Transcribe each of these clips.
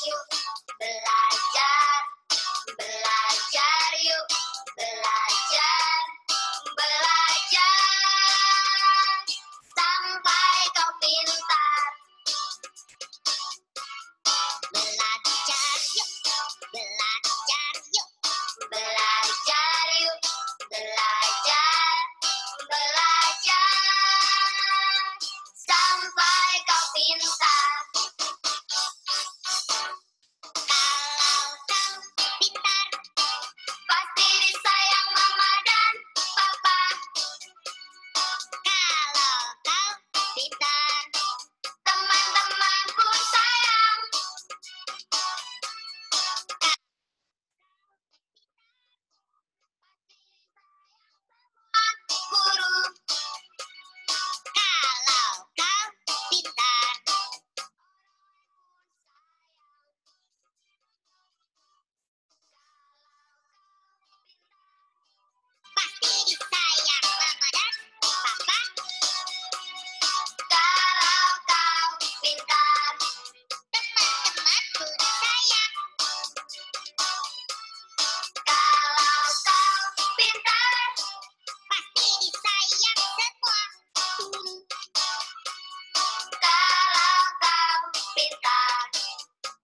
yuk, belajar, belajar yuk, belajar, belajar, sampai kau pintar. Belajar yuk, belajar yuk, belajar yuk, belajar, belajar, sampai kau pintar. Kalau kau pintar, pasti disayang mama dan papa. Kalau kau pintar, teman-temanku sayang. Guru, kalau kau pintar, pasti disayang mama dan papa. Kalau kau pintar, teman-temanku sayang. Kalau kau pintar, pasti disayang semua guru. Kalau kau pintar,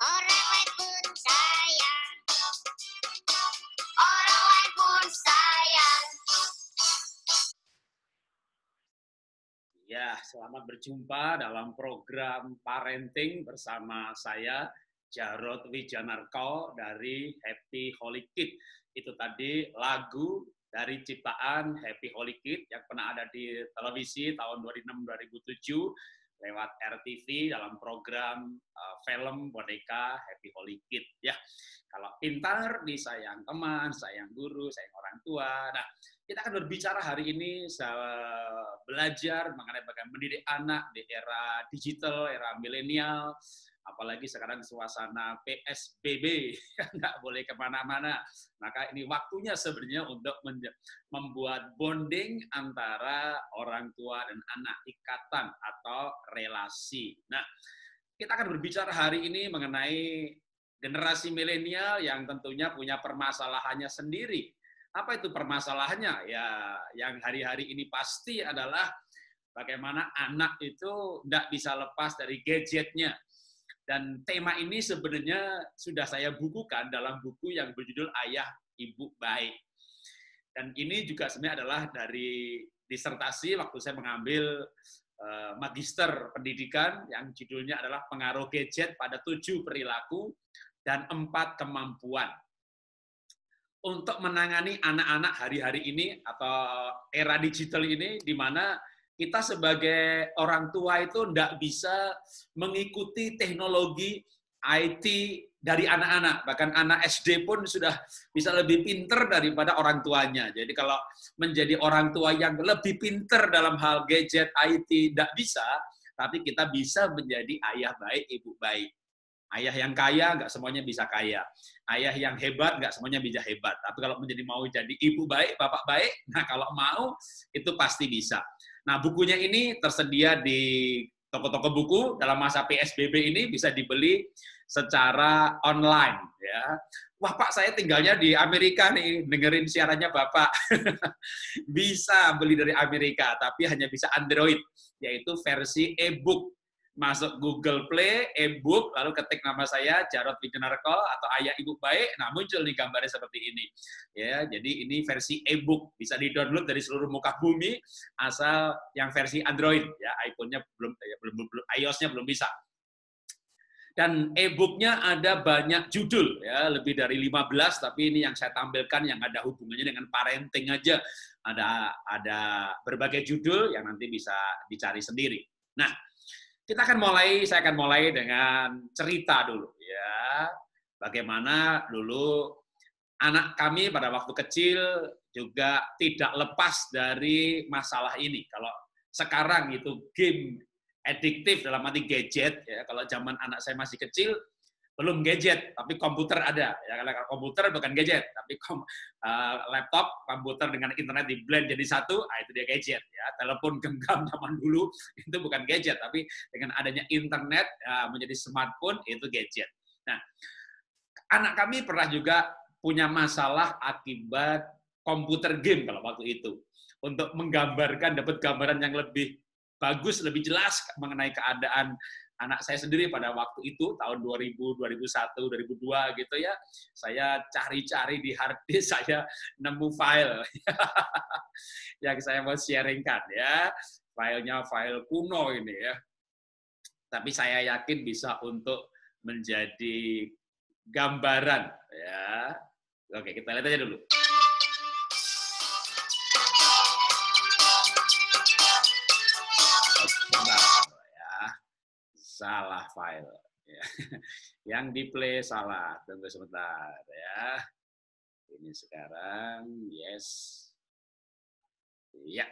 orang lain pun sayang. Orang lain pun sayang. Ya, selamat berjumpa dalam program parenting bersama saya, Jarod Wijanarko dari Happy Holy Kid. Itu tadi lagu dari ciptaan Happy Holy Kid yang pernah ada di televisi tahun 2006-2007 lewat RTV dalam program film boneka Happy Holy Kid. Ya, kalau pintar disayang teman, sayang guru, sayang orang tua. Nah, kita akan berbicara hari ini belajar mengenai bagaimana mendidik anak di era digital, era milenial, apalagi sekarang suasana PSBB, nggak boleh kemana-mana. Maka ini waktunya sebenarnya untuk membuat bonding antara orang tua dan anak, ikatan atau relasi. Nah, kita akan berbicara hari ini mengenai generasi milenial yang tentunya punya permasalahannya sendiri. Apa itu permasalahannya? Ya, yang hari-hari ini pasti adalah bagaimana anak itu tidak bisa lepas dari gadgetnya. Dan tema ini sebenarnya sudah saya bukukan dalam buku yang berjudul Ayah Ibu Baik. Dan ini juga sebenarnya adalah dari disertasi waktu saya mengambil magister pendidikan yang judulnya adalah Pengaruh Gadget pada 7 Perilaku dan 4 Kemampuan. Untuk menangani anak-anak hari-hari ini atau era digital ini, di mana kita sebagai orang tua itu tidak bisa mengikuti teknologi IT dari anak-anak. Bahkan anak SD pun sudah bisa lebih pinter daripada orang tuanya. Jadi kalau menjadi orang tua yang lebih pinter dalam hal gadget IT tidak bisa, tapi kita bisa menjadi ayah baik, ibu baik. Ayah yang kaya, nggak semuanya bisa kaya. Ayah yang hebat, nggak semuanya bisa hebat. Tapi kalau mau jadi ibu baik, bapak baik, nah kalau mau, itu pasti bisa. Nah, bukunya ini tersedia di toko-toko buku dalam masa PSBB ini, bisa dibeli secara online. Ya. Wah Pak, saya tinggalnya di Amerika nih, dengerin siarannya Bapak. Bisa beli dari Amerika, tapi hanya bisa Android, yaitu versi e-book. Masuk Google Play, e-book, lalu ketik nama saya, Jarod Wijanarko, atau Ayah Ibu Baik, nah muncul nih gambarnya seperti ini. Ya, jadi ini versi e-book, bisa di-download dari seluruh muka bumi, asal yang versi Android, ya iPhone-nya belum, iOS-nya belum bisa. Dan e-booknya ada banyak judul, ya lebih dari 15, tapi ini yang saya tampilkan yang ada hubungannya dengan parenting aja. Ada berbagai judul yang nanti bisa dicari sendiri. Nah, saya akan mulai dengan cerita dulu ya. Bagaimana dulu anak kami pada waktu kecil juga tidak lepas dari masalah ini. Kalau sekarang itu game adiktif dalam arti gadget ya. Kalau zaman anak saya masih kecil belum gadget, tapi komputer ada. Ya, kalau komputer bukan gadget, tapi laptop, komputer dengan internet di blend jadi satu, itu dia gadget. Ya, telepon genggam zaman dulu itu bukan gadget, tapi dengan adanya internet menjadi smartphone itu gadget. Nah, anak kami pernah juga punya masalah akibat komputer game kalau waktu itu. Untuk menggambarkan, dapat gambaran yang lebih bagus, lebih jelas mengenai keadaan anak saya sendiri pada waktu itu, tahun 2000, 2001, 2002 gitu ya. Saya cari-cari di hard disk, saya nemu file yang saya mau sharingkan ya. Filenya file kuno ini ya. Tapi saya yakin bisa untuk menjadi gambaran ya. Oke, kita lihat aja dulu. Ya, salah file. Ya. Yang di play salah. Tunggu sebentar ya. Ini sekarang, yes. Ya.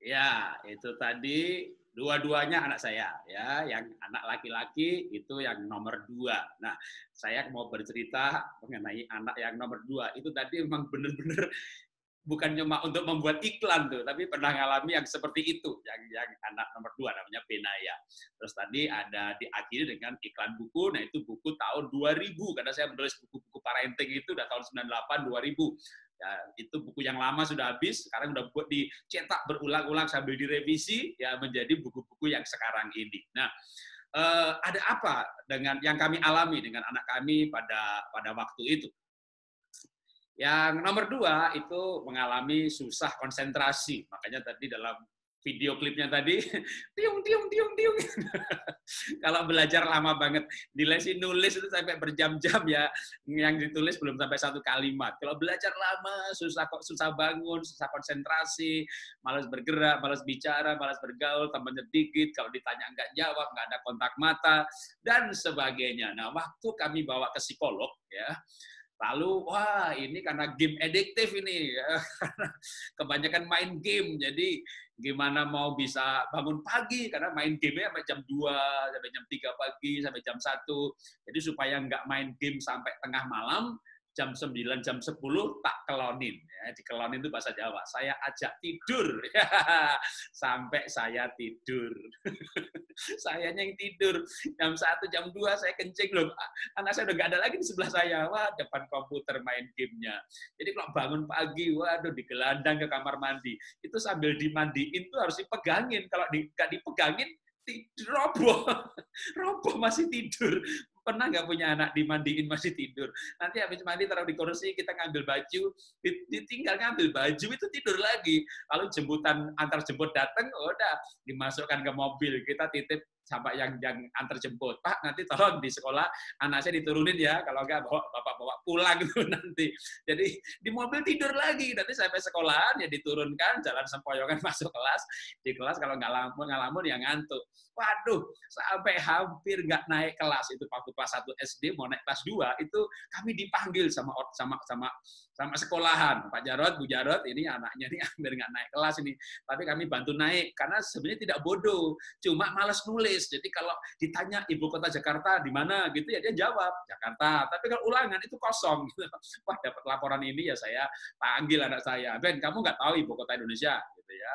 Ya, itu tadi dua-duanya anak saya, ya. Yang anak laki-laki itu yang nomor 2. Nah, saya mau bercerita mengenai anak yang nomor 2. Itu tadi memang benar-benar bukan cuma untuk membuat iklan tuh, tapi pernah ngalami yang seperti itu, yang anak nomor 2 namanya Benaya. Terus tadi ada diakhiri dengan iklan buku, nah itu buku tahun 2000, karena saya menulis buku-buku parenting itu udah tahun 98, 2000. Ya, itu buku yang lama sudah habis, sekarang udah buat dicetak berulang-ulang sambil direvisi, ya menjadi buku-buku yang sekarang ini. Nah, ada apa dengan yang kami alami dengan anak kami pada waktu itu? Yang nomor 2 itu mengalami susah konsentrasi. Makanya tadi dalam video klipnya tadi, tiung, tiung, tiung, tiung. Kalau belajar lama banget, dilesin nulis itu sampai berjam-jam ya, yang ditulis belum sampai satu kalimat. Kalau belajar lama, susah bangun, susah konsentrasi, malas bergerak, malas bicara, malas bergaul, temannya dikit, kalau ditanya nggak jawab, nggak ada kontak mata, dan sebagainya. Nah, waktu kami bawa ke psikolog, ya, lalu, wah ini karena game adiktif ini, ya. Kebanyakan main game, jadi gimana mau bisa bangun pagi, karena main gamenya sampai jam 2, sampai jam 3 pagi, sampai jam 1. Jadi supaya nggak main game sampai tengah malam, jam 9, jam 10 tak kelonin. Ya, dikelonin itu bahasa Jawa. Saya ajak tidur, ya, sampai saya tidur. Sayanya yang tidur. Jam 1, jam 2 saya kencing loh. Anak saya udah nggak ada lagi di sebelah saya. Wah, depan komputer main gamenya. Jadi kalau bangun pagi, waduh, digelandang ke kamar mandi. Itu sambil dimandiin tuh harus dipegangin. Kalau nggak dipegangin, roboh. Roboh masih tidur. Pernah nggak punya anak dimandiin masih tidur? Nanti habis mandi taruh di kursi, kita ngambil baju, ditinggal ngambil baju itu tidur lagi. Lalu jemputan antar jemput datang, udah dimasukkan ke mobil, kita titip sama yang antar jemput. Pak, nanti tolong di sekolah anak saya diturunin ya, kalau nggak bapak bawa pulang itu nanti. Jadi di mobil tidur lagi, nanti sampai sekolahan ya diturunkan, jalan sempoyongan masuk kelas. Di kelas kalau nggak ngalamun ya ngantuk. Waduh, sampai hampir nggak naik kelas itu waktu kelas 1 SD mau naik kelas 2 itu kami dipanggil sama sekolahan. Pak Jarot, Bu Jarot, ini anaknya ini hampir nggak naik kelas ini. Tapi kami bantu naik karena sebenarnya tidak bodoh, cuma malas nulis. Jadi kalau ditanya ibu kota Jakarta di mana gitu ya dia jawab Jakarta. Tapi kalau ulangan itu kosong. Wah, dapat laporan ini ya saya panggil anak saya, Ben, kamu nggak tahu ibu kota Indonesia gitu ya.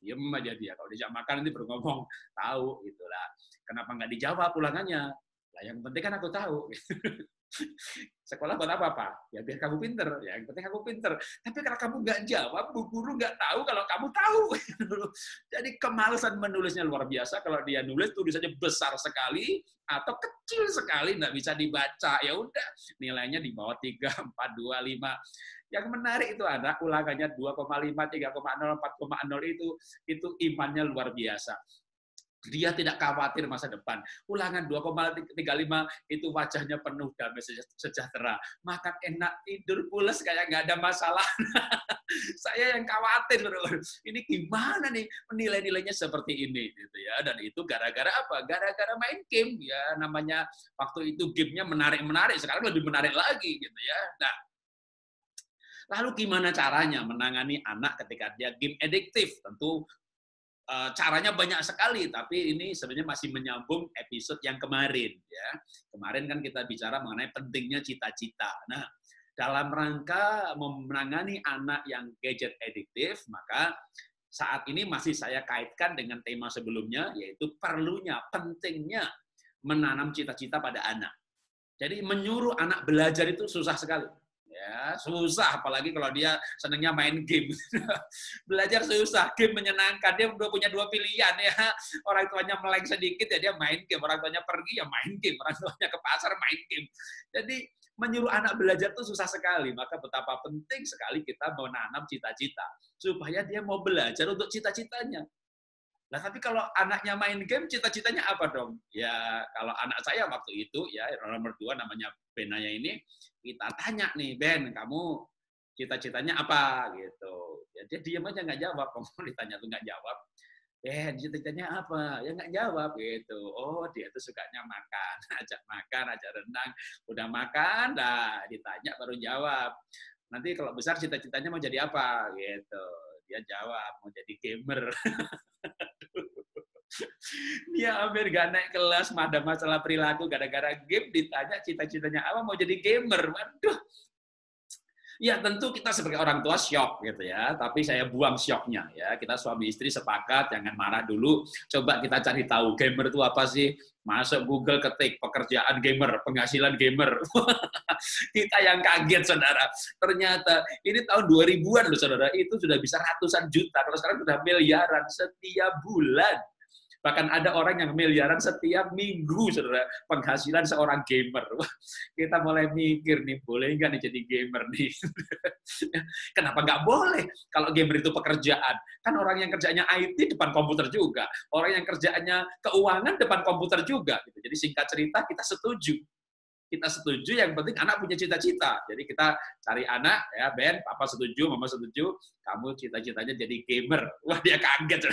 Diem aja dia. Kalau dijak makan nanti baru ngomong tahu gitulah. Kenapa nggak dijawab ulangannya? Lah yang penting kan aku tahu. Sekolah buat apa, Pak? Ya biar kamu pinter. Ya, yang penting kamu pinter. Tapi kalau kamu nggak jawab, bu guru nggak tahu kalau kamu tahu. Jadi kemalasan menulisnya luar biasa. Kalau dia nulis, tulisannya besar sekali atau kecil sekali, nggak bisa dibaca. Ya udah, nilainya di bawah 3, 4, 2, 5. Yang menarik itu anak ulangannya 2,5, 3,0, 4,0 itu imannya luar biasa. Dia tidak khawatir masa depan. Ulangan 2,35 itu wajahnya penuh damai sejahtera. Makan enak, tidur pules kayak nggak ada masalah. Saya yang khawatir, ini gimana nih nilai-nilainya seperti ini, gitu ya. Dan itu gara-gara apa? Gara-gara main game, ya. Namanya waktu itu gamenya menarik-menarik, sekarang lebih menarik lagi, gitu ya. Nah, lalu gimana caranya menangani anak ketika dia game adiktif? Tentu caranya banyak sekali, tapi ini sebenarnya masih menyambung episode yang kemarin. Ya. Kemarin kan kita bicara mengenai pentingnya cita-cita. Nah, dalam rangka menangani anak yang gadget adiktif, maka saat ini masih saya kaitkan dengan tema sebelumnya, yaitu perlunya, pentingnya menanam cita-cita pada anak. Jadi menyuruh anak belajar itu susah sekali. Ya, susah, apalagi kalau dia senangnya main game. Belajar susah, game menyenangkan. Dia udah punya dua pilihan ya. Orang tuanya meleng sedikit ya dia main game, orang tuanya pergi ya main game, orang tuanya ke pasar main game. Jadi menyuruh anak belajar itu susah sekali. Maka betapa penting sekali kita menanam cita-cita supaya dia mau belajar untuk cita-citanya. Nah, tapi kalau anaknya main game, cita-citanya apa dong? Ya, kalau anak saya waktu itu, ya nomor 2 namanya Benaya ini, kita tanya nih, Ben, kamu cita-citanya apa? Gitu. Ya, dia diam aja nggak jawab. Kamu ditanya tuh nggak jawab. Ben, cita-citanya apa? Ya nggak jawab gitu. Oh, dia tuh sukanya makan. Ajak renang. Udah makan, dah ditanya baru jawab. Nanti kalau besar cita-citanya mau jadi apa? Gitu. Dia jawab, mau jadi gamer. Dia hampir gak naik kelas, ada masalah perilaku gara-gara game, ditanya cita-citanya apa, mau jadi gamer. Waduh. Ya tentu kita sebagai orang tua syok gitu ya, tapi saya buang syoknya ya. Kita suami istri sepakat, jangan marah dulu. Coba kita cari tahu gamer itu apa sih? Masuk Google ketik pekerjaan gamer, penghasilan gamer. Kita yang kaget saudara. Ternyata ini tahun 2000-an loh saudara, itu sudah bisa ratusan juta. Kalau sekarang sudah miliaran setiap bulan. Bahkan ada orang yang miliaran setiap minggu, saudara, penghasilan seorang gamer. Wah, kita mulai mikir nih, boleh nggak nih jadi gamer nih? Kenapa nggak boleh? Kalau gamer itu pekerjaan. Kan orang yang kerjanya IT depan komputer juga. Orang yang kerjaannya keuangan depan komputer juga. Jadi singkat cerita, kita setuju. Kita setuju, yang penting anak punya cita-cita. Jadi kita cari anak, ya Ben, papa setuju, mama setuju, kamu cita-citanya jadi gamer. Wah, dia kaget.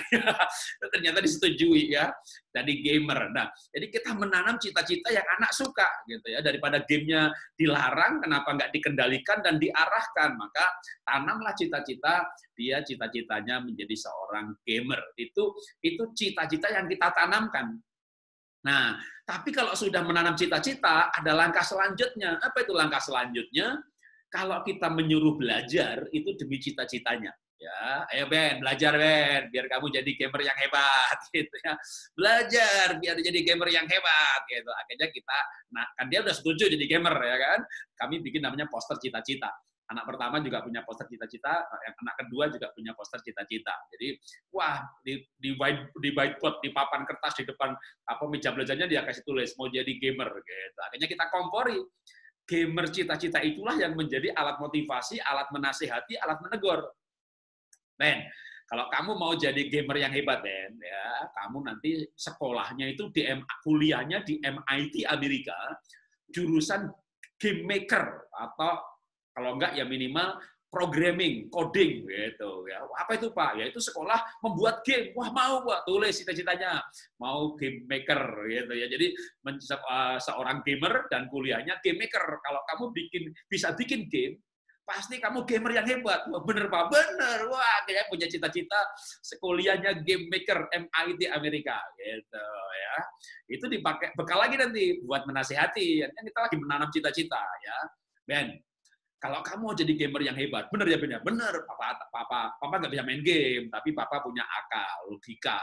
Ternyata disetujui ya, jadi gamer. Nah, jadi kita menanam cita-cita yang anak suka, gitu ya. Daripada gamenya dilarang, kenapa nggak dikendalikan dan diarahkan? Maka tanamlah cita-cita, dia cita-citanya menjadi seorang gamer. Itu cita-cita yang kita tanamkan. Nah, tapi kalau sudah menanam cita-cita, ada langkah selanjutnya. Apa itu langkah selanjutnya? Kalau kita menyuruh belajar, itu demi cita-citanya. Ya, ayo Ben, belajar Ben, biar kamu jadi gamer yang hebat, gitu ya. Belajar biar jadi gamer yang hebat, gitu. Akhirnya kita, nah kan dia udah setuju jadi gamer, ya kan? Kami bikin namanya poster cita-cita. Anak pertama juga punya poster cita-cita, yang anak kedua juga punya poster cita-cita. Jadi, wah, di whiteboard, di papan kertas di depan apa meja belajarnya dia kasih tulis mau jadi gamer gitu. Akhirnya kita kompori. Gamer cita-cita itulah yang menjadi alat motivasi, alat menasihati, alat menegur. Ben, kalau kamu mau jadi gamer yang hebat, Ben, ya, kamu nanti sekolahnya itu kuliahnya di MIT Amerika, jurusan game maker atau kalau enggak ya minimal programming, coding gitu ya. Apa itu Pak? Ya itu sekolah membuat game. Wah mau Pak, tulis cita-citanya mau game maker gitu ya. Jadi seorang gamer dan kuliahnya game maker. Kalau kamu bisa bikin game, pasti kamu gamer yang hebat. Wah, bener Pak, bener. Wah, kayak punya cita-cita sekuliahnya game maker MIT Amerika gitu ya. Itu dipakai bekal lagi nanti buat menasihati. Kan kita lagi menanam cita-cita ya. Ben, kalau kamu mau jadi gamer yang hebat, bener ya Ben ya? Bener, papa nggak bisa main game, tapi papa punya akal, logika.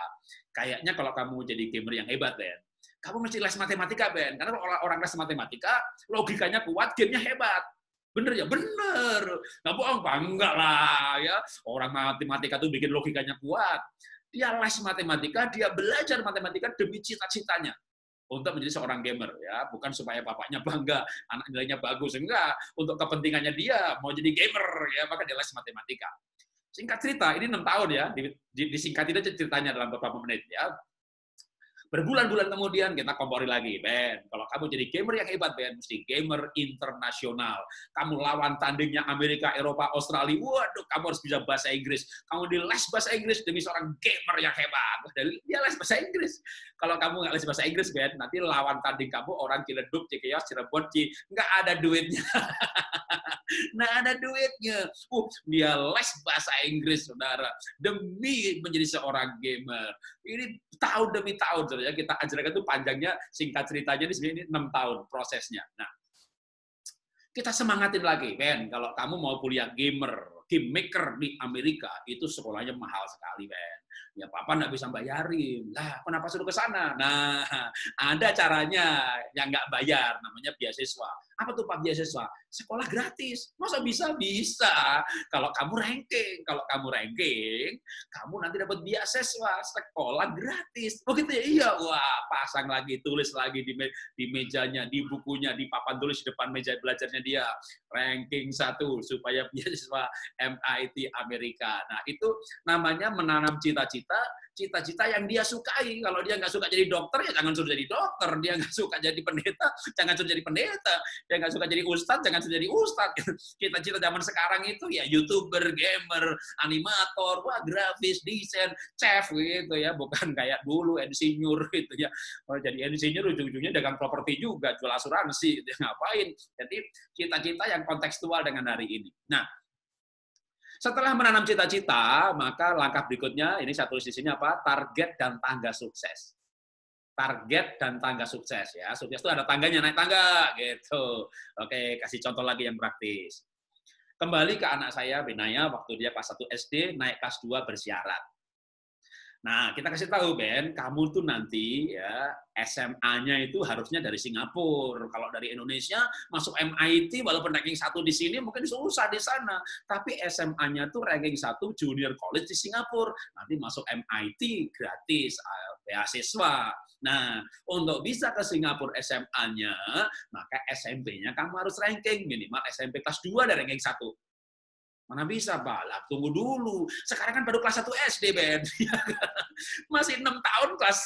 Kayaknya kalau kamu jadi gamer yang hebat, Ben, kamu mesti les matematika, Ben. Karena kalau orang les matematika, logikanya kuat, gamenya hebat. Bener ya? Bener. Nggak bohong, Pak? Enggak lah. Ya. Orang matematika tuh bikin logikanya kuat. Dia les matematika, dia belajar matematika demi cita-citanya untuk menjadi seorang gamer, ya, bukan supaya bapaknya bangga, anak nilainya bagus, enggak, untuk kepentingannya dia mau jadi gamer, ya, maka dia les matematika. Singkat cerita, ini 6 tahun ya, disingkatin aja ceritanya dalam beberapa menit ya. Berbulan-bulan kemudian kita kompori lagi, Ben. Kalau kamu jadi gamer yang hebat, Ben, mesti gamer internasional. Kamu lawan tandingnya Amerika, Eropa, Australia. Waduh, kamu harus bisa bahasa Inggris. Kamu di les bahasa Inggris demi seorang gamer yang hebat. Dia les bahasa Inggris. Kalau kamu nggak les bahasa Inggris, Ben, nanti lawan tanding kamu orang Ciledug, Cikeos, Cirebon, nggak ada duitnya. Nah, ada duitnya. Dia les bahasa Inggris, saudara, demi menjadi seorang gamer. Ini tahun demi tahun, saudara. Kita ajarkan itu panjangnya, singkat ceritanya di sini 6 tahun prosesnya. Nah, kita semangatin lagi, Ben. Kalau kamu mau kuliah gamer, game maker di Amerika, itu sekolahnya mahal sekali, Ben. Ya, Papa nggak bisa bayarin. Lah, kenapa suruh ke sana? Nah, ada caranya yang nggak bayar, namanya beasiswa. Apa tuh Pak beasiswa? Sekolah gratis. Masa bisa? Bisa. Kalau kamu ranking. Kalau kamu ranking, kamu nanti dapat beasiswa. Sekolah gratis. Oh gitu ya? Iya. Wah, pasang lagi, tulis lagi di mejanya, di bukunya, di papan tulis di depan meja belajarnya dia. Ranking 1 supaya beasiswa MIT Amerika. Nah, itu namanya menanam cita-cita yang dia sukai. Kalau dia nggak suka jadi dokter, ya jangan suruh jadi dokter. Dia nggak suka jadi pendeta, jangan suruh jadi pendeta. Dia nggak suka jadi ustadz, jangan suruh jadi ustadz. Cita-cita zaman sekarang itu ya YouTuber, gamer, animator, wah grafis, desain, chef gitu ya. Bukan kayak dulu insinyur gitu ya. Oh, jadi insinyur ujung-ujungnya dagang properti juga, jual asuransi, dia ngapain. Jadi cita-cita yang kontekstual dengan hari ini. Nah, setelah menanam cita-cita, maka langkah berikutnya, ini saya tulis di sini apa? Target dan tangga sukses. Target dan tangga sukses ya. Sukses itu ada tangganya, naik tangga gitu. Oke, kasih contoh lagi yang praktis. Kembali ke anak saya Benaya waktu dia kelas 1 SD, naik kelas 2 bersyarat. Nah, kita kasih tahu, Ben, kamu tuh nanti ya SMA-nya itu harusnya dari Singapura. Kalau dari Indonesia masuk MIT walaupun ranking 1 di sini mungkin susah di sana. Tapi SMA-nya tuh ranking 1 junior college di Singapura. Nanti masuk MIT gratis, beasiswa. Nah, untuk bisa ke Singapura SMA-nya, maka SMP-nya kamu harus ranking minimal SMP kelas 2 dari ranking 1. Mana bisa, Pak? Lah, tunggu dulu. Sekarang kan baru kelas 1 SD, Ben. Masih 6 tahun kelas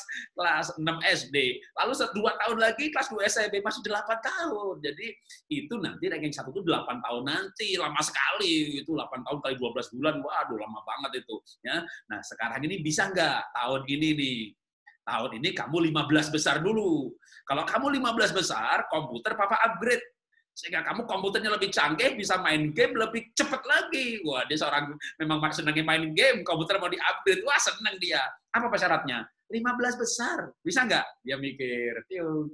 6 SD. Lalu 2 tahun lagi kelas 2 SMP, masih 8 tahun. Jadi, itu nanti ranking 1 itu 8 tahun nanti. Lama sekali. Itu 8 tahun kali 12 bulan. Waduh, lama banget itu. Ya. Nah, sekarang ini bisa nggak? Tahun ini nih. Tahun ini kamu 15 besar dulu. Kalau kamu 15 besar, komputer Papa upgrade. Sehingga kamu komputernya lebih canggih, bisa main game lebih cepat lagi. Wah, dia seorang memang senangnya main game, komputer mau di-upgrade. Wah, senang dia. Apa syaratnya? 15 besar. Bisa nggak? Dia mikir, tiung.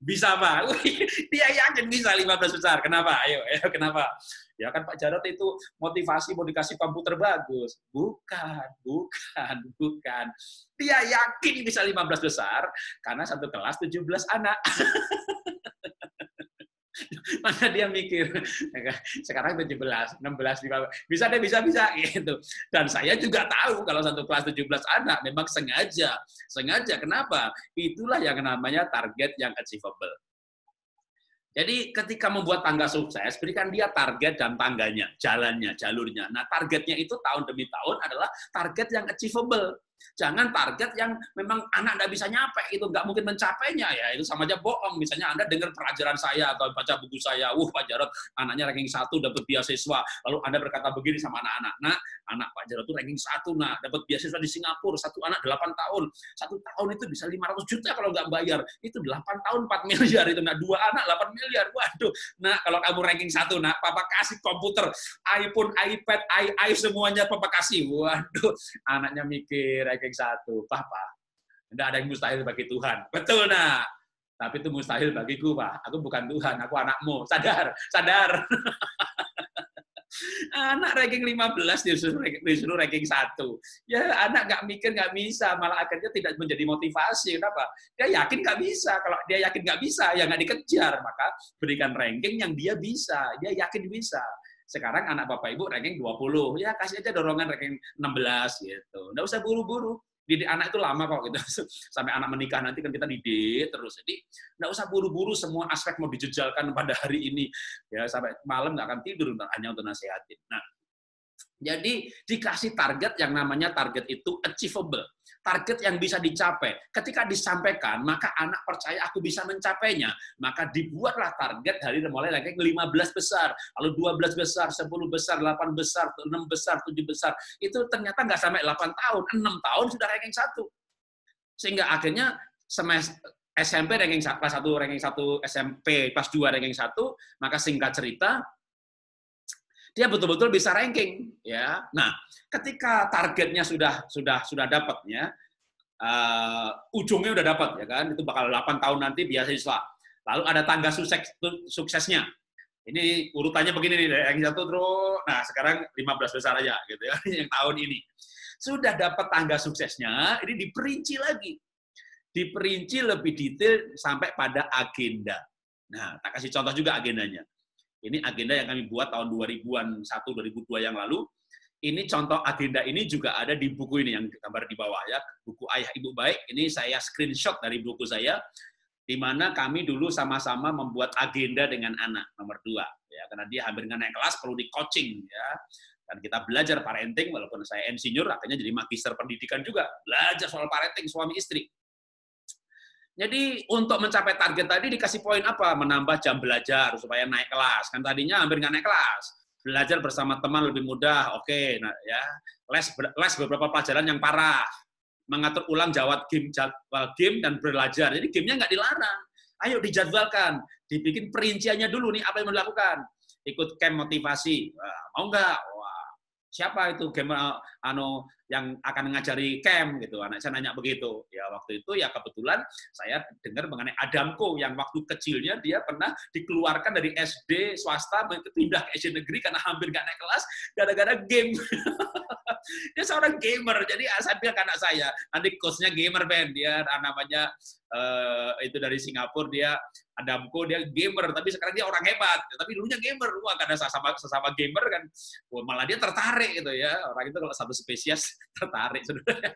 Bisa, Pak. Dia yakin bisa 15 besar. Kenapa? Ayo, kenapa? Ya kan Pak Jarot itu motivasi mau dikasih komputer bagus. Bukan. Dia yakin bisa 15 besar, karena satu kelas 17 anak. Maka dia mikir, sekarang 17, 16, 15, bisa gitu. Dan saya juga tahu kalau satu kelas 17 anak memang sengaja. Kenapa? Itulah yang namanya target yang achievable. Jadi ketika membuat tangga sukses, berikan dia target dan tangganya, jalannya, jalurnya. Nah, targetnya itu tahun demi tahun adalah target yang achievable. Jangan target yang memang anak nggak bisa nyampe, itu nggak mungkin mencapainya, ya itu sama aja bohong. Misalnya Anda dengar pelajaran saya atau baca buku saya, Pak Jarot anaknya ranking 1 dapat beasiswa, lalu Anda berkata begini sama anak-anak, nah, anak Pak Jarot itu ranking 1, nah, dapat beasiswa di Singapura, satu anak 8 tahun, 1 tahun itu bisa 500 juta kalau nggak bayar, itu 8 tahun 4 miliar itu, nah 2 anak 8 miliar, waduh, nah kalau kamu ranking 1, nah Papa kasih komputer, iPhone, iPad, semuanya Papa kasih, waduh, anaknya mikir, ranking 1, Papa, tidak ada yang mustahil bagi Tuhan. Betul, nak. Tapi itu mustahil bagiku, Pak. Aku bukan Tuhan, aku anakmu. Sadar. Anak ranking 15 disuruh ranking 1. Ya anak nggak mikir nggak bisa, malah akhirnya tidak menjadi motivasi. Kenapa? Dia yakin nggak bisa. Kalau dia yakin nggak bisa, ya nggak dikejar. Maka berikan ranking yang dia bisa. Dia yakin bisa. Sekarang anak Bapak Ibu ranking 20. Ya kasih aja dorongan ranking 16 gitu. Nggak usah buru-buru. Didik anak itu lama kok gitu. Sampai anak menikah nanti kan kita didik terus. Jadi nggak usah buru-buru semua aspek mau dijejalkan pada hari ini. Ya sampai malam nggak akan tidur hanya untuk nasihatin. Nah, jadi dikasih target yang namanya target itu achievable. Target yang bisa dicapai. Ketika disampaikan, maka anak percaya aku bisa mencapainya. Maka dibuatlah target dari mulai ranking 15 besar, lalu 12 besar, 10 besar, 8 besar, 6 besar, 7 besar. Itu ternyata nggak sampai 8 tahun, 6 tahun sudah ranking 1. Sehingga akhirnya SMP ranking 1, kelas 1 ranking 1, SMP kelas 2 ranking 1, maka singkat cerita dia betul-betul bisa ranking ya. Nah, ketika targetnya sudah dapat ya, ujungnya udah dapat ya kan, itu bakal 8 tahun nanti beasiswa. Lalu ada tangga suksesnya. Ini urutannya begini nih, ranking 1 terus. Nah, sekarang 15 besar aja gitu ya yang tahun ini. Sudah dapat tangga suksesnya, ini diperinci lagi. Diperinci lebih detail sampai pada agenda. Nah, tak kasih contoh juga agendanya. Ini agenda yang kami buat tahun 2001, 2002 yang lalu. Ini contoh agenda ini juga ada di buku ini yang gambar di bawah ya, buku Ayah Ibu Baik. Ini saya screenshot dari buku saya, di mana kami dulu sama-sama membuat agenda dengan anak nomor 2 ya, karena dia hampir nggak naik kelas perlu di coaching ya. Dan kita belajar parenting, walaupun saya insinyur, akhirnya jadi magister pendidikan juga, belajar soal parenting suami istri. Jadi untuk mencapai target tadi dikasih poin apa? Menambah jam belajar supaya naik kelas. Kan tadinya hampir nggak naik kelas. Belajar bersama teman lebih mudah. Oke, nah ya. Les beberapa pelajaran yang parah. Mengatur ulang jadwal game dan belajar. Jadi gamenya nggak dilarang. Ayo dijadwalkan. Dibikin perinciannya dulu nih apa yang mau dilakukan. Ikut camp motivasi. Mau nggak? Wah, siapa itu game yang akan mengajari camp gitu, anak saya nanya begitu ya. Waktu itu ya kebetulan saya dengar mengenai Adamko yang waktu kecilnya dia pernah dikeluarkan dari SD swasta pindah ke SD negeri karena hampir nggak naik kelas gara-gara game. Dia seorang gamer, jadi saya bilang ke anak saya nanti coachnya gamer band, dia namanya itu dari Singapura, dia Adamko, dia gamer, tapi sekarang dia orang hebat. Tapi dulunya gamer, wah karena sesama gamer kan, wah, malah dia tertarik gitu ya. Orang itu kalau satu spesies tertarik, saudara.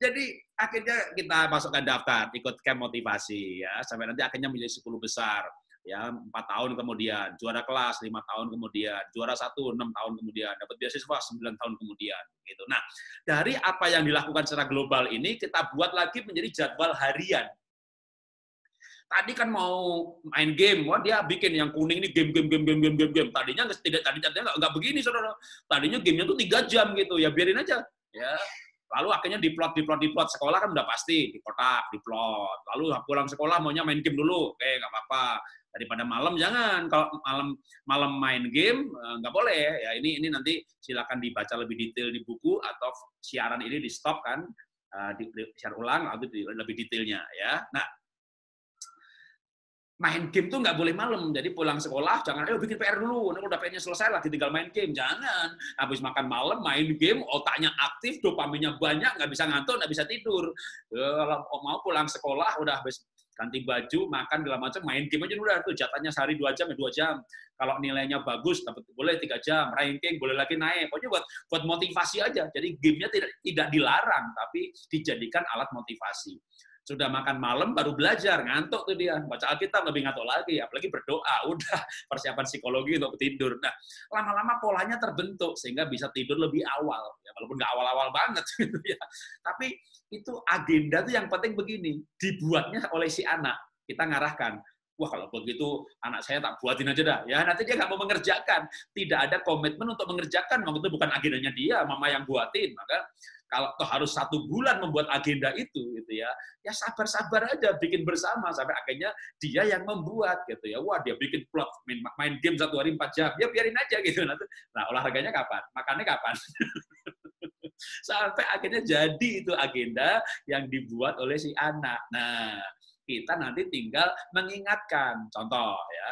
Jadi akhirnya kita masukkan daftar, ikut camp motivasi ya, sampai nanti akhirnya menjadi 10 besar. Ya, 4 tahun kemudian, juara kelas 5 tahun kemudian, juara 1 6 tahun kemudian, dapat beasiswa 9 tahun kemudian. Gitu. Nah, dari apa yang dilakukan secara global ini, kita buat lagi menjadi jadwal harian. Tadi kan mau main game, wah dia bikin yang kuning ini game. Tadinya nggak begini, saudara. Tadinya gamenya tuh 3 jam gitu, ya biarin aja. Ya, lalu akhirnya diplot. Sekolah kan udah pasti dikotak, diplot. Lalu pulang sekolah maunya main game dulu, oke nggak apa-apa. Daripada malam jangan, kalau malam main game nggak boleh. Ya ini nanti silakan dibaca lebih detail di buku atau siaran ini di stop kan, siar ulang atau lebih detailnya ya. Nah, main game tuh nggak boleh malam, jadi pulang sekolah jangan ayo bikin PR dulu, nanti udah PR-nya selesai lagi tinggal main game, jangan. Habis makan malam main game, otaknya aktif, dopaminnya banyak, nggak bisa ngantuk, nggak bisa tidur. Kalau mau pulang sekolah udah habis ganti baju, makan segala macam, main game aja udah tuh, jatahnya sehari 2 jam ya 2 jam. Kalau nilainya bagus dapat boleh 3 jam, ranking boleh lagi naik. Pokoknya buat motivasi aja. Jadi gamenya tidak dilarang, tapi dijadikan alat motivasi. Sudah makan malam baru belajar, ngantuk tuh dia, baca Alkitab lebih ngantuk lagi, apalagi berdoa, udah persiapan psikologi untuk tidur. Nah, lama-lama polanya terbentuk sehingga bisa tidur lebih awal, ya, walaupun nggak awal-awal banget gitu ya. Tapi itu agenda tuh yang penting begini, dibuatnya oleh si anak, kita ngarahkan. Wah kalau begitu anak saya tak buatin aja dah. Ya nanti dia nggak mau mengerjakan, tidak ada komitmen untuk mengerjakan, waktu itu bukan agendanya dia, mama yang buatin. Maka kalau harus 1 bulan membuat agenda itu, gitu ya sabar-sabar aja bikin bersama sampai akhirnya dia yang membuat, gitu ya. Wah dia bikin plot, main game 1 hari 4 jam, ya biarin aja gitu. Nah olahraganya kapan? Makannya kapan? Sampai akhirnya jadi itu agenda yang dibuat oleh si anak. Nah kita nanti tinggal mengingatkan, contoh ya.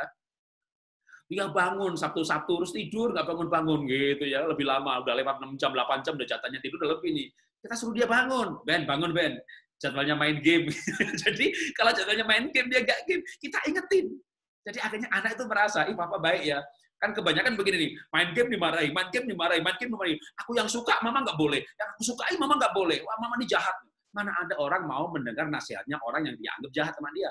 Dia bangun Sabtu-Sabtu terus tidur, nggak bangun-bangun gitu ya, lebih lama, udah lewat 6 jam, 8 jam, udah jatahnya tidur udah lebih nih. Kita suruh dia bangun, bangun Ben, jadwalnya main game. Jadi kalau jadwalnya main game, dia nggak game, kita ingetin. Jadi akhirnya anak itu merasa, ih papa baik ya. Kan kebanyakan begini nih, main game dimarahi, main game dimarahi, main game dimarahi. Aku yang suka, mama nggak boleh. Yang aku sukai, mama nggak boleh. Wah, mama ini jahat. Mana ada orang mau mendengar nasihatnya orang yang dianggap jahat sama dia.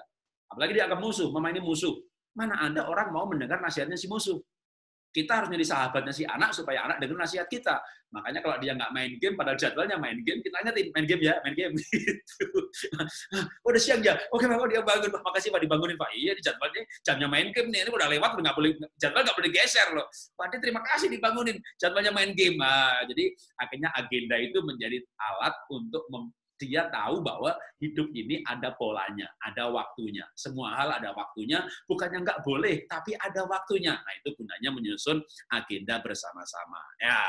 Apalagi dianggap musuh, mama ini musuh. Mana ada orang mau mendengar nasihatnya si musuh. Kita harus jadi sahabatnya si anak supaya anak dengar nasihat kita. Makanya kalau dia nggak main game, padahal jadwalnya main game, kita ingetin, main game ya, main game. Gitu. Oh, udah siang ya? Oke, Pak, dia bangun. Pak, makasih Pak, dibangunin Pak. Iya, di jadwalnya jamnya main game nih, ini udah lewat, udah nggak boleh, jadwal nggak boleh geser loh. Pak, terima kasih dibangunin, jadwalnya main game. Nah, jadi akhirnya agenda itu menjadi alat untuk dia tahu bahwa hidup ini ada polanya, ada waktunya. Semua hal ada waktunya, bukannya nggak boleh, tapi ada waktunya. Nah, itu gunanya menyusun agenda bersama-sama. Ya.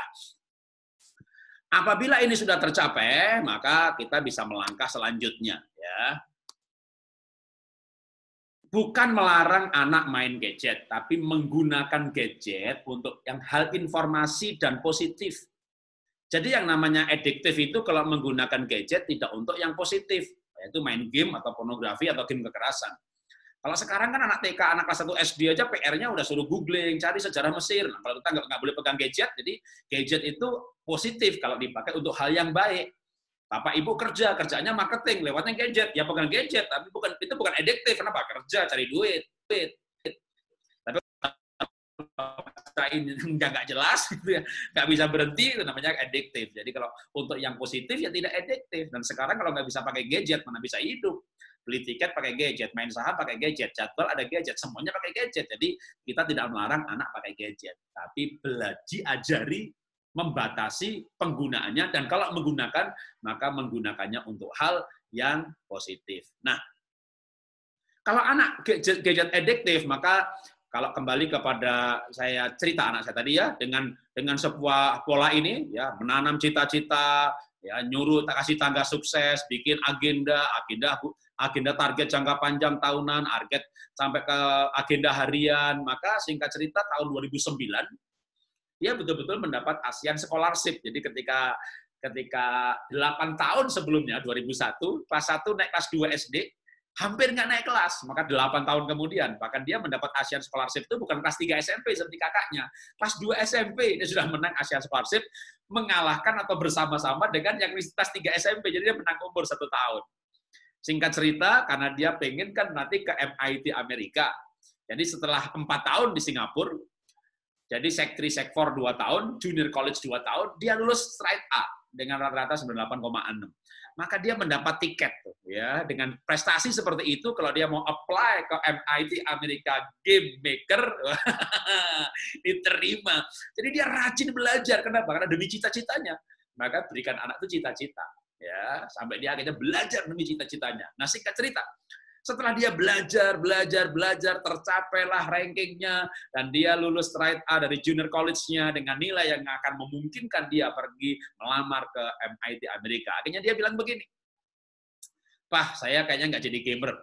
Apabila ini sudah tercapai, maka kita bisa melangkah selanjutnya. Ya. Bukan melarang anak main gadget, tapi menggunakan gadget untuk yang hal informasi dan positif. Jadi yang namanya adiktif itu kalau menggunakan gadget tidak untuk yang positif, yaitu main game atau pornografi atau game kekerasan. Kalau sekarang kan anak TK, anak kelas 1 SD aja PR-nya udah suruh googling, cari sejarah Mesir. Nah, kalau kita nggak boleh pegang gadget, jadi gadget itu positif kalau dipakai untuk hal yang baik. Bapak Ibu kerjanya marketing, lewatnya gadget. Ya pegang gadget, tapi itu bukan adiktif. Kenapa? Kerja, cari duit. Tapi ini nggak jelas, gitu ya, nggak bisa berhenti, itu namanya adiktif. Jadi kalau untuk yang positif ya tidak adiktif. Dan sekarang kalau nggak bisa pakai gadget, mana bisa hidup? Beli tiket pakai gadget, main saham pakai gadget, jadwal ada gadget, semuanya pakai gadget. Jadi kita tidak melarang anak pakai gadget, tapi ajari membatasi penggunaannya, dan kalau menggunakan, maka menggunakannya untuk hal yang positif. Nah, kalau anak gadget adiktif, maka kalau kembali kepada saya cerita anak saya tadi ya, dengan sebuah pola ini ya, menanam cita-cita, ya nyuruh kasih tangga sukses, bikin agenda target jangka panjang tahunan, target sampai ke agenda harian. Maka singkat cerita tahun 2009 dia betul-betul mendapat ASEAN Scholarship. Jadi ketika 8 tahun sebelumnya 2001 kelas 1 naik kelas 2 SD hampir nggak naik kelas, maka 8 tahun kemudian, bahkan dia mendapat ASEAN Scholarship itu bukan kelas 3 SMP seperti kakaknya, kelas 2 SMP, dia sudah menang ASEAN Scholarship, mengalahkan atau bersama-sama dengan yang kelas 3 SMP, jadi dia menang umur 1 tahun. Singkat cerita, karena dia pengen kan nanti ke MIT Amerika, jadi setelah 4 tahun di Singapura, jadi Sek 3, Sek 4 2 tahun, Junior College 2 tahun, dia lulus straight A dengan rata-rata 98,6. Maka dia mendapat tiket tuh ya, dengan prestasi seperti itu. Kalau dia mau apply ke MIT Amerika Game Maker diterima. Jadi dia rajin belajar. Kenapa? Karena demi cita-citanya. Maka berikan anak itu cita-cita ya, sampai dia akhirnya belajar demi cita-citanya. Nah, singkat cerita, setelah dia belajar, tercapailah rankingnya, dan dia lulus straight A dari junior college-nya dengan nilai yang akan memungkinkan dia pergi melamar ke MIT Amerika. Akhirnya dia bilang begini, Pak, saya kayaknya nggak jadi gamer.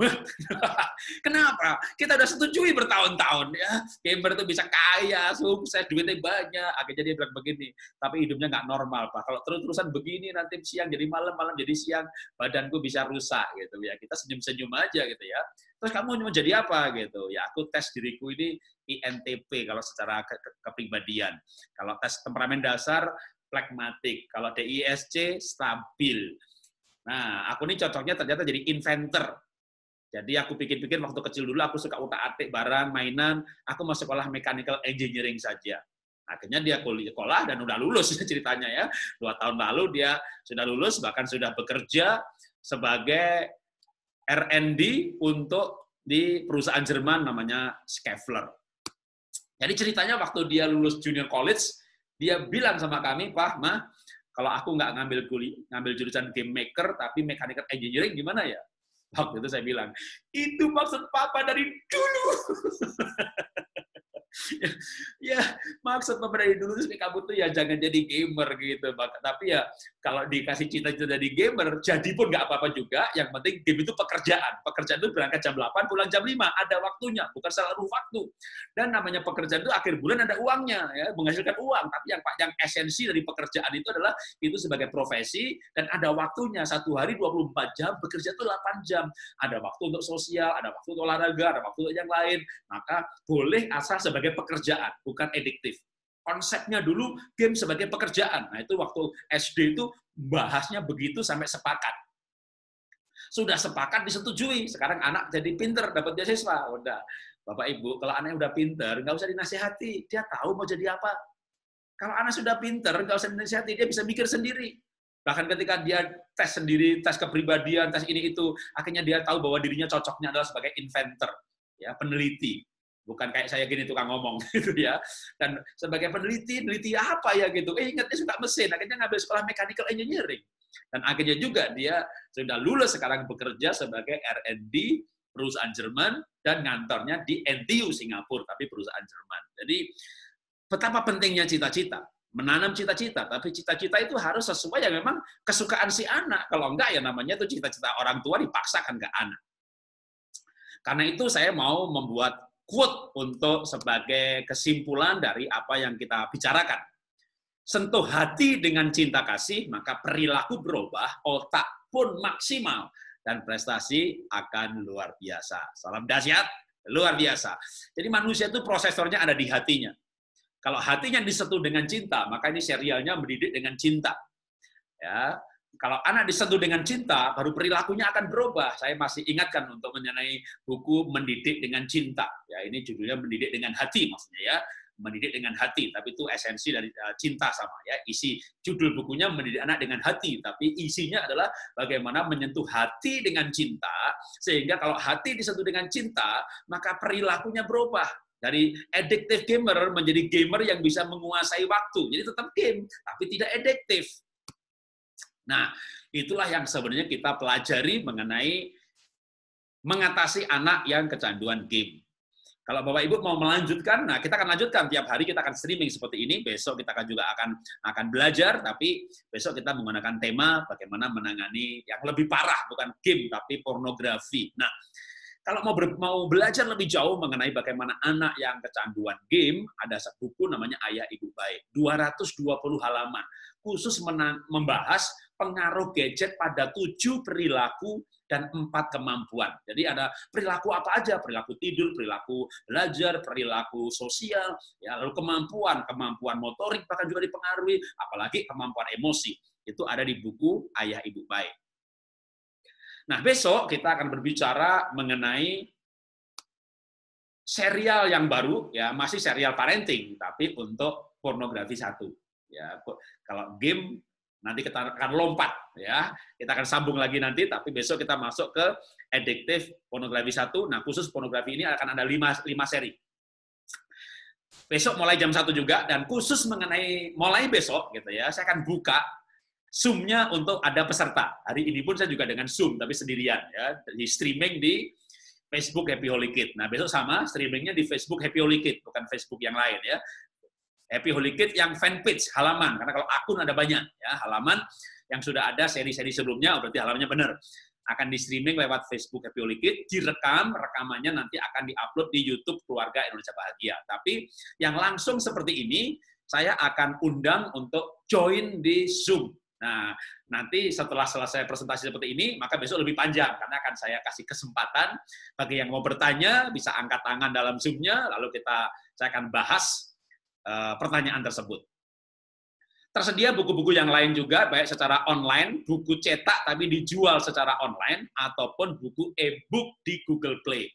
Kenapa? Kita udah setujui bertahun-tahun ya, gamer itu bisa kaya, sukses, duitnya banyak. Akhirnya dia bilang begini, tapi hidupnya nggak normal, Pak. Kalau terus-terusan begini, nanti siang jadi malam, malam jadi siang, badanku bisa rusak gitu ya. Kita senyum-senyum aja gitu ya. Terus kamu mau jadi apa gitu? Ya aku tes diriku ini INTP kalau secara kepribadian. Kalau tes temperamen dasar, pragmatik. Kalau DISC, stabil. Nah, aku ini cocoknya ternyata jadi inventor. Jadi aku pikir-pikir waktu kecil dulu aku suka utak-atik barang, mainan, aku mau sekolah mechanical engineering saja. Akhirnya dia kuliah sekolah dan udah lulus ceritanya ya. 2 tahun lalu dia sudah lulus, bahkan sudah bekerja sebagai R&D untuk di perusahaan Jerman namanya Schaeffler. Jadi ceritanya waktu dia lulus junior college, dia bilang sama kami, Pak, Ma, kalau aku nggak ngambil jurusan game maker, tapi mechanical engineering gimana ya? Waktu itu saya bilang, itu maksud papa dari dulu. Ya, maksud papa dari dulu itu kamu tuh ya jangan jadi gamer gitu. Tapi ya kalau dikasih cita-cita jadi gamer, jadi pun nggak apa-apa juga. Yang penting game itu pekerjaan. Pekerjaan itu berangkat jam 8, pulang jam 5. Ada waktunya, bukan selalu waktu. Dan namanya pekerjaan itu akhir bulan ada uangnya, ya, menghasilkan uang. Tapi yang esensi dari pekerjaan itu adalah itu sebagai profesi dan ada waktunya. Satu hari 24 jam, bekerja itu 8 jam. Ada waktu untuk sosial, ada waktu untuk olahraga, ada waktu untuk yang lain. Maka boleh asal sebagai pekerjaan, bukan ediktif. Konsepnya dulu game sebagai pekerjaan. Nah, itu waktu SD itu bahasnya begitu sampai sepakat. Sudah sepakat disetujui. Sekarang anak jadi pinter, dapat beasiswa. Udah, Bapak Ibu, kalau anaknya udah pinter, nggak usah dinasihati. Dia tahu mau jadi apa. Kalau anak sudah pinter, nggak usah dinasihati. Dia bisa mikir sendiri. Bahkan ketika dia tes sendiri, tes kepribadian, tes ini itu, akhirnya dia tahu bahwa dirinya cocoknya adalah sebagai inventor, ya, peneliti. Bukan kayak saya gini tukang ngomong gitu ya. Dan sebagai peneliti apa ya gitu. Ingat dia suka mesin, akhirnya ngambil sekolah mechanical engineering. Dan akhirnya juga dia sudah lulus sekarang bekerja sebagai R&D perusahaan Jerman dan ngantornya di NTU Singapura, tapi perusahaan Jerman. Jadi betapa pentingnya cita-cita. Menanam cita-cita, tapi cita-cita itu harus sesuai yang memang kesukaan si anak. Kalau enggak ya namanya itu cita-cita orang tua dipaksakan ke anak. Karena itu saya mau membuat quote untuk sebagai kesimpulan dari apa yang kita bicarakan. Sentuh hati dengan cinta kasih, maka perilaku berubah, otak pun maksimal, dan prestasi akan luar biasa. Salam dahsyat, luar biasa. Jadi manusia itu prosesornya ada di hatinya. Kalau hatinya disentuh dengan cinta, maka ini serialnya mendidik dengan cinta. Ya, kalau anak disentuh dengan cinta, baru perilakunya akan berubah. Saya masih ingatkan untuk mengenai buku Mendidik dengan Cinta. Ya, ini judulnya Mendidik dengan Hati maksudnya ya. Mendidik dengan hati, tapi itu esensi dari cinta sama ya. Isi judul bukunya Mendidik Anak dengan Hati, tapi isinya adalah bagaimana menyentuh hati dengan cinta, sehingga kalau hati disentuh dengan cinta, maka perilakunya berubah. Dari addictive gamer menjadi gamer yang bisa menguasai waktu. Jadi tetap game, tapi tidak addictive. Nah, itulah yang sebenarnya kita pelajari mengenai mengatasi anak yang kecanduan game. Kalau Bapak Ibu mau melanjutkan, nah kita akan lanjutkan tiap hari kita akan streaming seperti ini. Besok kita akan belajar, tapi besok kita menggunakan tema bagaimana menangani yang lebih parah, bukan game tapi pornografi. Nah, kalau mau belajar lebih jauh mengenai bagaimana anak yang kecanduan game, ada buku namanya Ayah Ibu Baik, 220 halaman, khusus membahas pengaruh gadget pada 7 perilaku dan 4 kemampuan. Jadi ada perilaku apa aja, perilaku tidur, perilaku belajar, perilaku sosial, ya, lalu kemampuan motorik bahkan juga dipengaruhi, apalagi kemampuan emosi. Itu ada di buku Ayah Ibu Baik. Nah, besok kita akan berbicara mengenai serial yang baru, ya masih serial parenting, tapi untuk pornografi 1. Ya, kalau game nanti kita akan lompat, ya kita akan sambung lagi nanti, tapi besok kita masuk ke addictive pornografi 1. Nah, khusus pornografi ini akan ada 5 seri. Besok mulai jam 1 juga, dan khusus mengenai mulai besok, gitu ya, saya akan buka Zoom-nya untuk ada peserta. Hari ini pun saya juga dengan Zoom, tapi sendirian. Ya, di streaming di Facebook Happy Holy Kid. Nah, besok sama, streamingnya di Facebook Happy Holy Kid, bukan Facebook yang lain. Ya. Happy Holy Kid yang fanpage, halaman. Karena kalau akun ada banyak. Ya, halaman yang sudah ada seri-seri sebelumnya, berarti halamannya benar. Akan di streaming lewat Facebook Happy Holy Kid, rekamannya nanti akan di-upload di YouTube Keluarga Indonesia Bahagia. Tapi yang langsung seperti ini, saya akan undang untuk join di Zoom. Nah, nanti setelah selesai presentasi seperti ini, maka besok lebih panjang, karena akan saya kasih kesempatan bagi yang mau bertanya, bisa angkat tangan dalam Zoom-nya, lalu saya akan bahas pertanyaan tersebut. Tersedia buku-buku yang lain juga, baik secara online, buku cetak tapi dijual secara online, ataupun buku e-book di Google Play.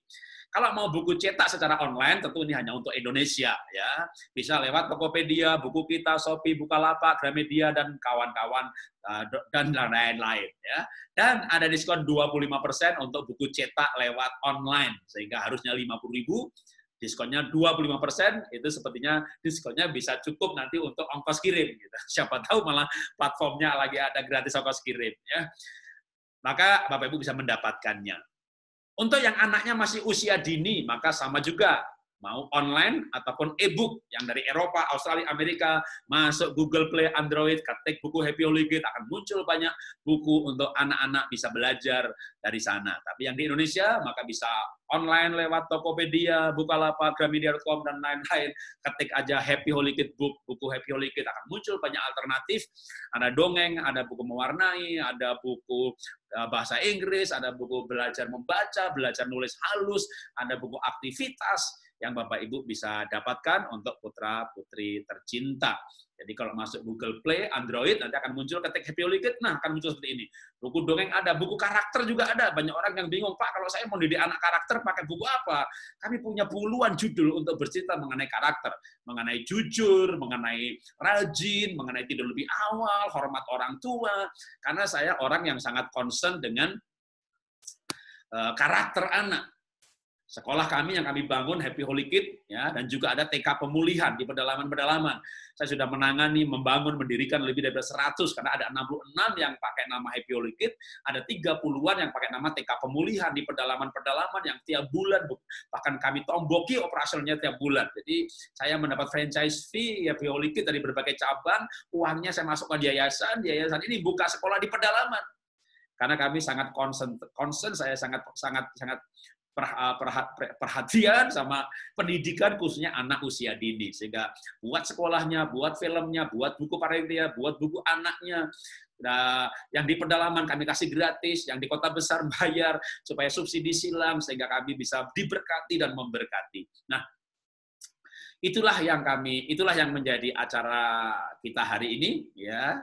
Kalau mau buku cetak secara online, tentu ini hanya untuk Indonesia, ya. Bisa lewat Tokopedia, Buku Kita, Shopee, Bukalapak, Gramedia, dan kawan-kawan, dan lain-lain, ya. Dan ada diskon 25% untuk buku cetak lewat online, sehingga harusnya 50.000, diskonnya 25%, itu sepertinya diskonnya bisa cukup nanti untuk ongkos kirim. Gitu. Siapa tahu malah platformnya lagi ada gratis ongkos kirim, ya. Maka Bapak Ibu bisa mendapatkannya. Untuk yang anaknya masih usia dini, maka sama juga. Mau online ataupun e-book yang dari Eropa, Australia, Amerika, masuk Google Play, Android, ketik buku Happy Holy Kid, akan muncul banyak buku untuk anak-anak bisa belajar dari sana. Tapi yang di Indonesia, maka bisa online lewat Tokopedia, Bukalapak, Gramedia.com, dan lain-lain. Ketik aja Happy Holy Kid book, buku Happy Holy Kid, akan muncul banyak alternatif. Ada dongeng, ada buku mewarnai, ada buku bahasa Inggris, ada buku belajar membaca, belajar nulis halus, ada buku aktivitas yang Bapak Ibu bisa dapatkan untuk putra-putri tercinta. Jadi kalau masuk Google Play, Android, nanti akan muncul ketik Happy Holy Kid, nah akan muncul seperti ini. Buku dongeng ada, buku karakter juga ada. Banyak orang yang bingung, Pak, kalau saya mau didik anak karakter, pakai buku apa? Kami punya puluhan judul untuk bercerita mengenai karakter. Mengenai jujur, mengenai rajin, mengenai tidur lebih awal, hormat orang tua. Karena saya orang yang sangat concern dengan karakter anak. Sekolah kami yang kami bangun, Happy Holy Kid, ya, dan juga ada TK pemulihan di pedalaman-pedalaman. Saya sudah menangani, membangun, mendirikan lebih dari 100, karena ada 66 yang pakai nama Happy Holy Kid, ada 30-an yang pakai nama TK pemulihan di pedalaman-pedalaman yang tiap bulan, bahkan kami tomboki operasionalnya tiap bulan. Jadi saya mendapat franchise fee Happy Holy Kid dari berbagai cabang, uangnya saya masukkan di yayasan ini buka sekolah di pedalaman. Karena kami sangat concern, saya sangat perhatian sama pendidikan khususnya anak usia dini, sehingga buat sekolahnya, buat filmnya, buat buku parentia, buat buku anaknya. Nah, yang di pedalaman kami kasih gratis, yang di kota besar bayar supaya subsidi silang sehingga kami bisa diberkati dan memberkati. Nah, itulah yang menjadi acara kita hari ini, ya.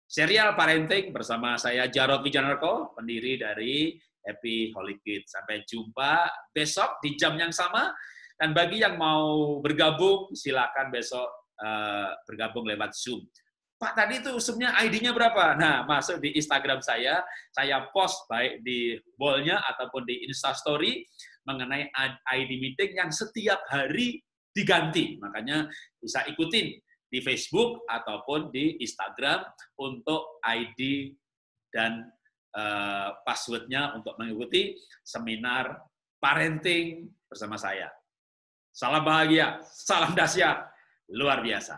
Serial Parenting bersama saya Jarod Wijanarko, pendiri dari Happy Holy Kid. Sampai jumpa besok di jam yang sama. Dan bagi yang mau bergabung, silakan besok bergabung lewat Zoom. Pak, tadi itu Zoom-nya ID-nya berapa? Nah, masuk di Instagram saya post baik di wall-nya ataupun di Instastory mengenai ID meeting yang setiap hari diganti. Makanya bisa ikutin di Facebook ataupun di Instagram untuk ID dan password-nya untuk mengikuti seminar parenting bersama saya. Salam bahagia, salam dahsyat, luar biasa.